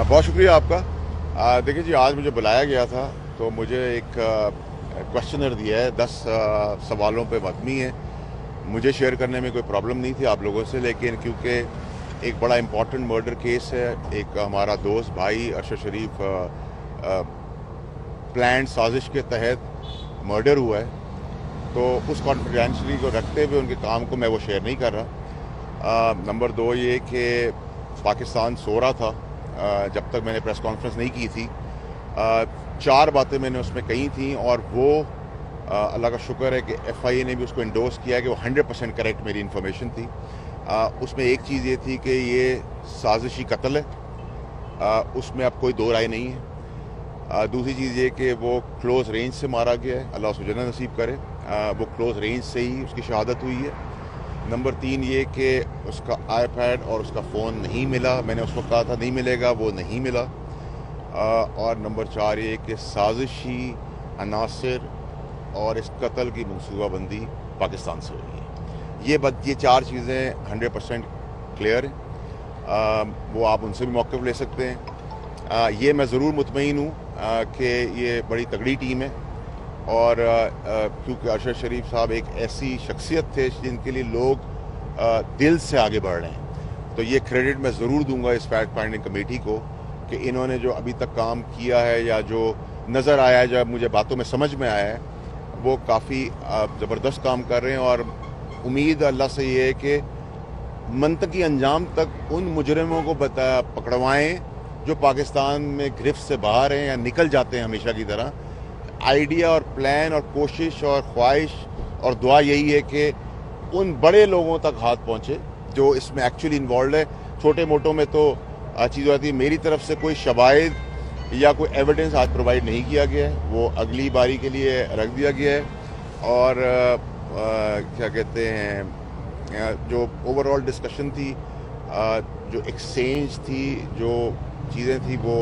बहुत शुक्रिया आपका। देखिए जी, आज मुझे बुलाया गया था तो मुझे एक क्वेश्चनर दिया है, 10 सवालों पे मबनी है। मुझे शेयर करने में कोई प्रॉब्लम नहीं थी आप लोगों से, लेकिन क्योंकि एक बड़ा इम्पॉर्टेंट मर्डर केस है, एक हमारा दोस्त भाई अरशद शरीफ प्लान साजिश के तहत मर्डर हुआ है, तो उस कॉन्फिडेंशियली को रखते हुए उनके काम को मैं वो शेयर नहीं कर रहा। नंबर 2 ये कि पाकिस्तान सो रहा था जब तक मैंने प्रेस कॉन्फ्रेंस नहीं की थी। 4 बातें मैंने उसमें कही थी और वो अल्लाह का शुक्र है कि FIA ने भी उसको इंडोर्स किया कि वो 100% करेक्ट मेरी इन्फॉर्मेशन थी। उसमें एक चीज़ ये थी कि ये साजिशी कत्ल है, उसमें अब कोई दो राय नहीं है। दूसरी चीज़ ये कि वो क्लोज़ रेंज से मारा गया है, अल्लाह उसको जन्नत नसीब करे। वो क्लोज़ रेंज से ही उसकी शहादत हुई है। नंबर 3 ये कि उसका iPad और उसका फ़ोन नहीं मिला, मैंने उसको कहा था नहीं मिलेगा, वो नहीं मिला। और नंबर 4 ये कि साजिशी अनासर और इस कत्ल की मनसूबाबंदी पाकिस्तान से हुई है। ये 4 चीज़ें 100% क्लियर हैं। वो आप उनसे भी मौक़िफ़ ले सकते हैं। ये मैं ज़रूर मुतमईन हूँ कि ये बड़ी तगड़ी टीम है, और क्योंकि अरशद शरीफ साहब एक ऐसी शख्सियत थे जिनके लिए लोग दिल से आगे बढ़ रहे हैं, तो ये क्रेडिट मैं ज़रूर दूंगा इस फैक्ट फाइंडिंग कमेटी को कि इन्होंने जो अभी तक काम किया है या जो नज़र आया है, जब मुझे बातों में समझ में आया है, वो काफ़ी ज़बरदस्त काम कर रहे हैं। और उम्मीद अल्लाह से ये है कि मंतकी अंजाम तक उन मुजरिमों को पकड़वाएँ जो पाकिस्तान में गिरफ्त से बाहर हैं या निकल जाते हैं हमेशा की तरह। आइडिया और प्लान और कोशिश और ख्वाहिश और दुआ यही है कि उन बड़े लोगों तक हाथ पहुँचे जो इसमें एक्चुअली इन्वॉल्व है। छोटे मोटों में तो चीज़ होती है। मेरी तरफ से कोई शवाहिद या कोई एविडेंस आज प्रोवाइड नहीं किया गया है, वो अगली बारी के लिए रख दिया गया है। और क्या कहते हैं, जो ओवरऑल डिस्कशन थी, जो एक्सचेंज थी, जो चीज़ें थी, वो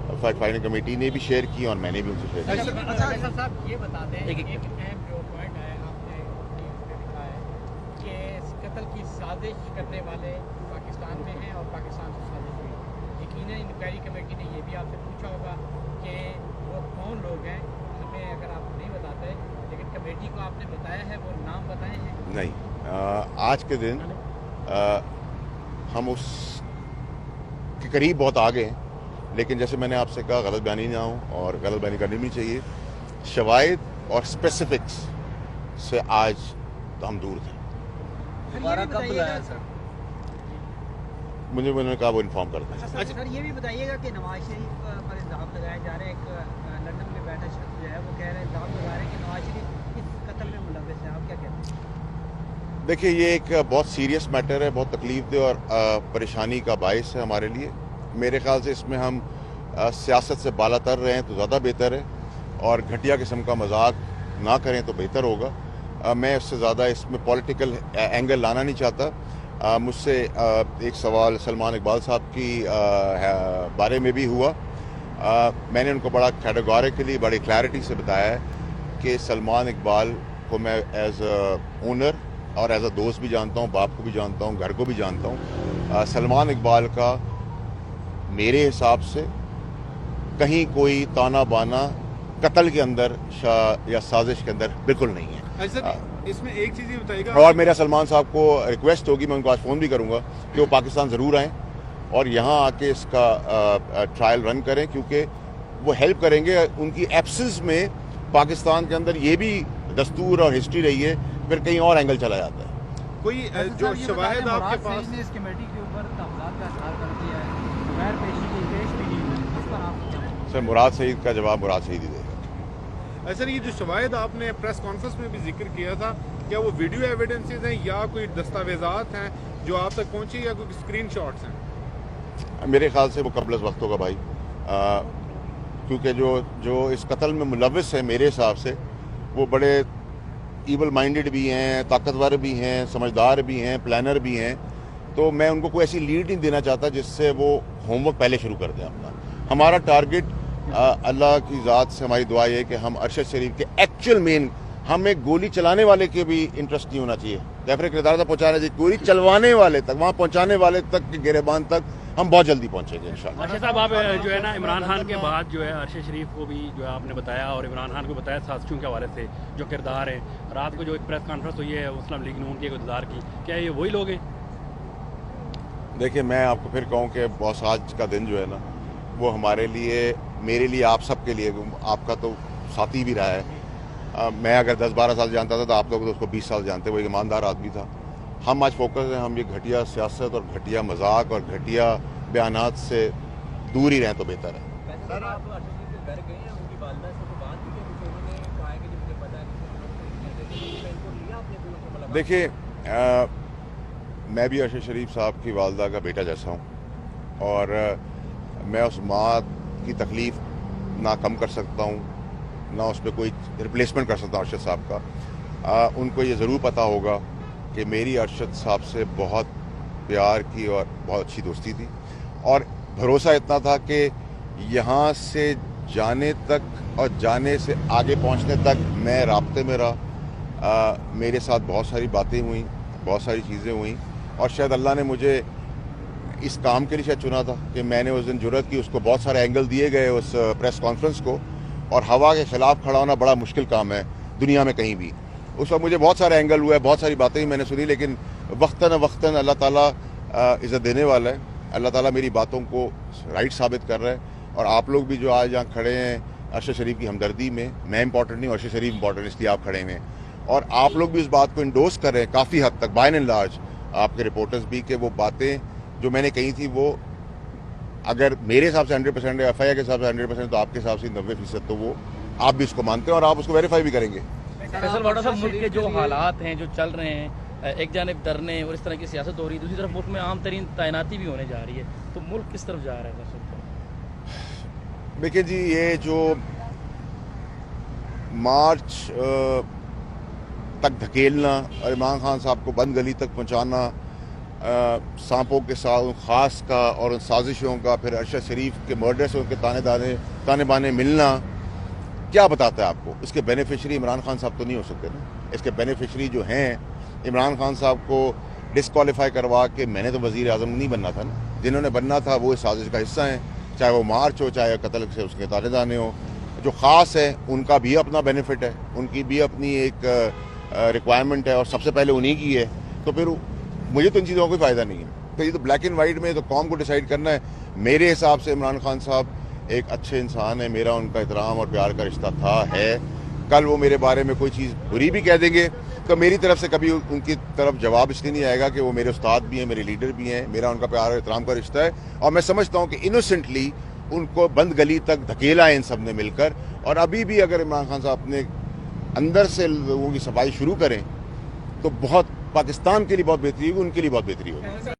फैक्ट फाइंडिंग कमेटी ने भी शेयर की और मैंने भी उनसे शेयर किया। अच्छा साहब, ये बता दें एक अहम जो पॉइंट है, आपने लिखा है कि इस कत्ल की साजिश करने वाले पाकिस्तान में हैं और पाकिस्तान से साजिश हुई। यकीनन इंक्वायरी कमेटी ने ये भी आपसे पूछा होगा कि वो कौन लोग हैं। हमें अगर आप नहीं बताते, लेकिन कमेटी को आपने बताया है, वो नाम बताए हैं? नहीं, आज के दिन हम उस के करीब बहुत आगे हैं, लेकिन जैसे मैंने आपसे कहा, गलत बयानी ना हो और गलत बयानी करनी भी चाहिए। शवाहिद और स्पेसिफिक्स से आज तो हम दूर थे। दोबारा कब बुलाया सर? मुझे उन्होंने कहा वो इन्फॉर्म कर दें। अच्छा सर, ये भी बताइएगा कि नवाज शरीफ पर इल्ज़ाम लगाए जा रहे हैं। एक लंदन में बैठा शख्स जो है वो कह रहे हैं, इल्ज़ाम लगा रहे हैं कि नवाज शरीफ इस कत्ल में मुलव्वस है। आप क्या कहते हैं? देखिए, ये एक बहुत सीरियस मैटर है, बहुत तकलीफ दे और परेशानी का बायस है हमारे लिए। मेरे ख्याल से इसमें हम सियासत से बाला तर रहे हैं तो ज़्यादा बेहतर है, और घटिया किस्म का मजाक ना करें तो बेहतर होगा। मैं उससे ज़्यादा इसमें पॉलिटिकल एंगल लाना नहीं चाहता। मुझसे एक सवाल सलमान इकबाल साहब की बारे में भी हुआ। मैंने उनको बड़ा कैटेगोरिकली, बड़ी क्लैरिटी से बताया है कि सलमान इकबाल को मैं एज ओनर और एज अ दोस्त भी जानता हूँ, बाप को भी जानता हूँ, घर को भी जानता हूँ। सलमान इकबाल का मेरे हिसाब से कहीं कोई ताना बाना कत्ल के अंदर या साजिश के अंदर बिल्कुल नहीं है। अच्छा, इसमें एक चीज़ ये बताइएगा। और मेरा सलमान साहब को रिक्वेस्ट होगी, मैं उनको आज फ़ोन भी करूंगा कि वो पाकिस्तान ज़रूर आएँ और यहाँ आके इसका ट्रायल रन करें, क्योंकि वो हेल्प करेंगे। उनकी एब्सेंस में पाकिस्तान के अंदर ये भी दस्तूर और हिस्ट्री रही है, फिर कहीं और एंगल चला जाता है। कोई जो शवाहिद आपके पास इस कमेटी के ऊपर तहफ़्ज़ात का इज़हार कर दिया है, बगैर पेशी के पेश भी नहीं हुई, इस पर आप? सर, मुराद सईद का जवाब मुराद सईद ही देगा। सर, ये जो शवाहिद आपने प्रेस कॉन्फ्रेंस में भी जिक्र किया था, क्या वो वीडियो एविडेंसेस हैं या कोई दस्तावेजात हैं जो आप तक पहुंची, या कोई स्क्रीनशॉट्स हैं? मेरे ख्याल से वो कबल वक्त होगा भाई, क्योंकि जो इस कत्ल में मुलव्वस है मेरे हिसाब से वो बड़े ईवल माइंडेड भी हैं, ताकतवर भी हैं, समझदार भी हैं, प्लानर भी हैं। तो मैं उनको कोई ऐसी लीड नहीं देना चाहता जिससे वो होमवर्क पहले शुरू कर दें अपना। हमारा टारगेट, अल्लाह की ज़ात से हमारी दुआ है कि हम अरशद शरीफ के एक्चुअल मेन, हमें गोली चलाने वाले के भी इंटरेस्ट नहीं होना चाहिए, कैफरे किरदार तक पहुँचाने चाहिए, गोली चलवाने वाले तक, वहाँ पहुँचाने वाले तक के गिरेबान तक हम बहुत जल्दी पहुँचेंगे इंशाल्लाह। अर्शद साहब, आप जो है ना इमरान खान के बाद जो है अरशद शरीफ को भी जो है आपने बताया और इमरान खान को बताया साजिशों के हवाले से जो किरदार है, रात को जो एक प्रेस कॉन्फ्रेंस हुई है मुस्लिम लीग नून के गुजार की, क्या ये वही लोग हैं? देखिए, मैं आपको फिर कहूँ कि बॉस आज का दिन जो है ना वो हमारे लिए, मेरे लिए, आप सबके लिए, आपका तो साथी भी रहा है। मैं अगर 10-12 साल जानता था तो आप लोग तो उसको 20 साल जानते। वो एक ईमानदार आदमी था। हम आज फोकस हैं, हम ये घटिया सियासत और घटिया मजाक और घटिया बयानात से दूर ही रहें तो बेहतर है। सर, आप अर्शद शरीफ के घर गए हैं, उनकी वालिदा से तो बात की कि उन्होंने कहा है कि जब मुझे पता है कि इनको लिया आपने कोई उनसे मुलाकात? देखिए, मैं भी अरशद शरीफ साहब की वालदा का बेटा जैसा हूँ और मैं उस माँ की तकलीफ़ ना कम कर सकता हूँ ना उस पर कोई रिप्लेसमेंट कर सकता हूँ अरशद साहब का। उनको ये ज़रूर पता होगा कि मेरी अरशद साहब से बहुत प्यार की और बहुत अच्छी दोस्ती थी और भरोसा इतना था कि यहाँ से जाने तक और जाने से आगे पहुँचने तक मैं राब्ते में रहा। मेरे साथ बहुत सारी बातें हुई, बहुत सारी चीज़ें हुई और शायद अल्लाह ने मुझे इस काम के लिए शायद चुना था कि मैंने उस दिन जुर्रत की। उसको बहुत सारे एंगल दिए गए उस प्रेस कॉन्फ्रेंस को, और हवा के ख़िलाफ़ खड़ा होना बड़ा मुश्किल काम है दुनिया में कहीं भी। उस वक्त मुझे बहुत सारे एंगल हुए, बहुत सारी बातें ही मैंने सुनी, लेकिन वक्तन अल्लाह ताला इज़्ज़त देने वाला है। अल्लाह ताला मेरी बातों को राइट साबित कर रहा है और आप लोग भी जो आज यहाँ खड़े हैं अरशद शरीफ की हमदर्दी में, मैं इंपॉर्टेंट नहीं, अरशद शरीफ इंपॉर्टेंट, इसलिए आप खड़े हैं और आप लोग भी इस बात को इंडोर्स कर रहे हैं काफ़ी हद तक, बाय एंड लार्ज आपके रिपोर्टर्स भी, कि वो बातें जो मैंने कही थी वो अगर मेरे हिसाब से 100% है, FIR के हिसाब से 100%, तो आपके हिसाब से 90%, तो वो आप भी उसको मानते हैं और आप उसको वेरीफाई भी करेंगे। फैसल वाडा साहब, मुल्क के जो हालात हैं जो चल रहे हैं, एक जानिब डरने और इस तरह की सियासत हो रही है, दूसरी तरफ मुल्क में आम तरीन तैनाती भी होने जा रही है, तो मुल्क किस तरफ जा रहा है? देखिए जी, ये जो मार्च तक धकेलना और इमरान खान साहब को बंद गली तक पहुंचाना, सांपों के साथ ख़ास का और उन साजिशों का, फिर अरशद शरीफ के मर्डर से उनके ताने बाने मिलना, क्या बताता है आपको? इसके बेनिफिशरी इमरान खान साहब तो नहीं हो सकते ना। इसके बेनिफिशरी जो हैं, इमरान खान साहब को डिस्क्वालीफाई करवा के मैंने तो वज़ीर आज़म नहीं बनना था ना, जिन्होंने बनना था वो इस साजिश का हिस्सा हैं, चाहे वो मार्च हो, चाहे कत्ल से उसके ताने दाने हो। जो ख़ास है उनका भी अपना बेनिफिट है, उनकी भी अपनी एक रिक्वायरमेंट है और सबसे पहले उन्हीं की है, तो फिर मुझे तो इन चीज़ों का कोई फ़ायदा नहीं है। तो ये तो ब्लैक एंड वाइट में तो कौम को डिसाइड करना है। मेरे हिसाब से इमरान खान साहब एक अच्छे इंसान है, मेरा उनका एहतराम और प्यार का रिश्ता था, है। कल वो मेरे बारे में कोई चीज़ बुरी भी कह देंगे तो मेरी तरफ से कभी उनकी तरफ जवाब इसलिए नहीं आएगा कि वो मेरे उस्ताद भी हैं, मेरे लीडर भी हैं, मेरा उनका प्यार और एहतराम का रिश्ता है और मैं समझता हूँ कि इनोसेंटली उनको बंद गली तक धकेला है इन सब ने मिलकर। और अभी भी अगर इमरान खान साहब अपने अंदर से लोगों की सफाई शुरू करें तो बहुत पाकिस्तान के लिए बहुत बेहतरी होगी, उनके लिए बहुत बेहतरी होगी।